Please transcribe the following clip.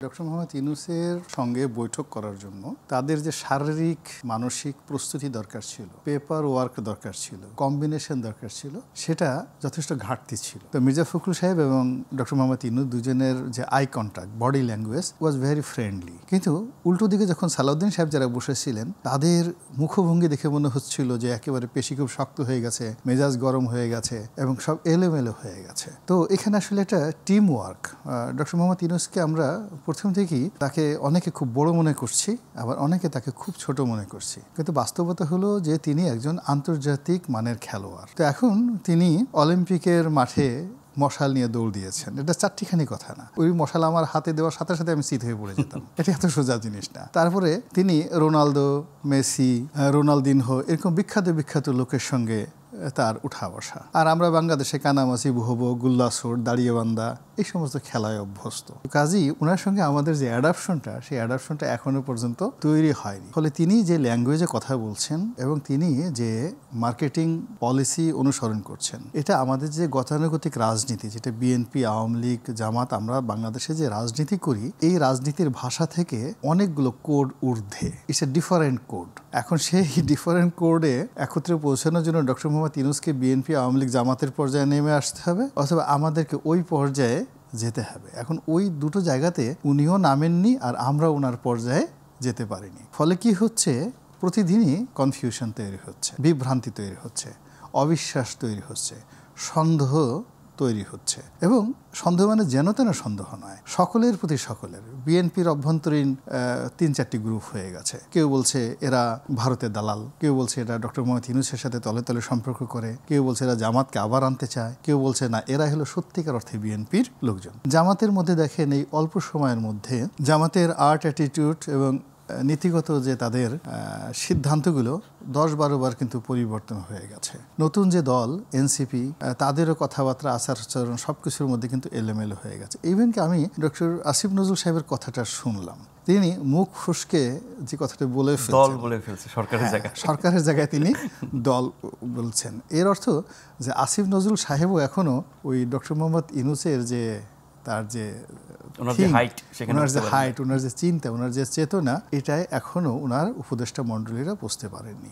Doctor Mohammad ইউনূসের সঙ্গে বৈঠক করার জন্য তাদের যে শারীরিক মানসিক প্রস্তুতি দরকার ছিল, পেপার ওয়ার্ক দরকার ছিল, কম্বিনেশন দরকার ছিল, সেটা যথেষ্ট ঘাটতি ছিল। তো মির্জা ফখরুল সাহেব এবং ডক্টর মোহাম্মদ ইউনূস দুজনের যে eye contact, body language was very friendly. কিন্তু উল্টো দিকে যখন সালাউদ্দিন সাহেব যারা বসেছিলেন তাদের মুখভঙ্গি দেখে মনে হচ্ছিল যে একেবারে পেশি খুব শক্ত হয়ে গেছে, মেজাজ গরম হয়ে গেছে এবং সব এলোমেলো হয়ে গেছে। তো এখানে আসলে একটা টিম ওয়ার্ক। ডক্টর মোহাম্মদ ইউনূসকে আমরা প্রথম থেকেই তাকে অনেকে খুব বড় মনে করছি, আবার অনেকে তাকে খুব ছোট মনে করছি, কিন্তু বাস্তবতা হলো যে তিনি একজন আন্তর্জাতিক মানের খেলোয়াড়। তো এখন তিনি অলিম্পিকের মাঠে মশাল নিয়ে দৌড় দিয়েছেন, এটা চারটিখানি কথা না। ওই মশাল আমার হাতে দেওয়ার সাথে সাথে আমি চিত হয়ে পড়ে যেতাম। এটা এত সোজা জিনিস না। তারপরে তিনি রোনালদো, মেসি, রোনালদিনহো এরকম বিখ্যাত বিখ্যাত লোকের সঙ্গে তার উঠা বসা। আর আমরা বাংলাদেশে কানামাছি, বুহবো, গুল্লাসোর, দাঁড়িয়েবান্ধা এই সমস্ত খেলায় অভ্যস্ত। কাজেই ওনার সঙ্গে আমাদের যে অ্যাডাপশনটা, সেই অ্যাডাপশনটা এখনো পর্যন্ত তৈরি হয়নি। ফলে তিনি যে ল্যাঙ্গুয়েজে কথা বলছেন এবং তিনি যে মার্কেটিং পলিসি অনুসরণ করছেন, এটা আমাদের যে গতানুগতিক রাজনীতি, যেটা বিএনপি, আওয়ামী লীগ, জামাত, আমরা বাংলাদেশে যে রাজনীতি করি, এই রাজনীতির ভাষা থেকে অনেকগুলো কোড ঊর্ধ্বে। It's a different code. এখন সেই ডিফারেন্ট কোডে একত্রে পৌঁছানোর জন্য ডক্টর মোহাম্মদ ইউনূসকে বিএনপি, আওয়ামী লীগ, জামাতের পর্যায়ে নেমে আসতে হবে, অথবা আমাদেরকে ওই পর্যায়ে যেতে হবে। এখন ওই দুটো জায়গাতে উনিও নামেননি, আর আমরা ওনার পর্যায়ে যেতে পারিনি। ফলে কি হচ্ছে, প্রতিদিনই কনফিউশন তৈরি হচ্ছে, বিভ্রান্তি তৈরি হচ্ছে, অবিশ্বাস তৈরি হচ্ছে, সন্দেহ তৈরি হচ্ছে। এবং সন্দেহ মানে যেন তেন সন্দেহ নয়, সকলের প্রতি সকলের। বিএনপির অভ্যন্তরীণ ৩-৪টি গ্রুপ হয়ে গেছে। কেউ বলছে এরা ভারতের দালাল, কেউ বলছে এরা ডক্টর মোহাম্মদ ইউনূসের সাথে তলে তলে সম্পর্ক করে, কেউ বলছে এরা জামাতকে আবার আনতে চায়, কেউ বলছে না এরা হলো সত্যিকার অর্থে বিএনপির লোকজন। জামাতের মধ্যে দেখেন এই অল্প সময়ের মধ্যে জামাতের আর্ট অ্যাটিটিউড এবং নীতিগত যে তাদের সিদ্ধান্তগুলো 10-12 বার কিন্তু পরিবর্তন হয়ে গেছে। নতুন যে দল এনসিপি, তাদেরও কথাবার্তা, আচার আচরণ সবকিছুর মধ্যে কিন্তু এলোমেলো হয়ে গেছে। ইভেন কি আমি ডক্টর আসিফ নজরুল সাহেবের কথাটা শুনলাম, তিনি মুখ ফুসকে যে কথাটা বলে ফেলছে, সরকারের জায়গায় তিনি দল বলছেন। এর অর্থ যে আসিফ নজরুল সাহেবও এখনো ওই ডক্টর মোহাম্মদ ইউনূসের যে তার যে ওনার যে হাইট, ওনার যে চিন্তা, ওনার যে চেতনা, এটাই এখনো ওনার উপদেষ্টা মণ্ডলীরা বুঝতে পারেননি।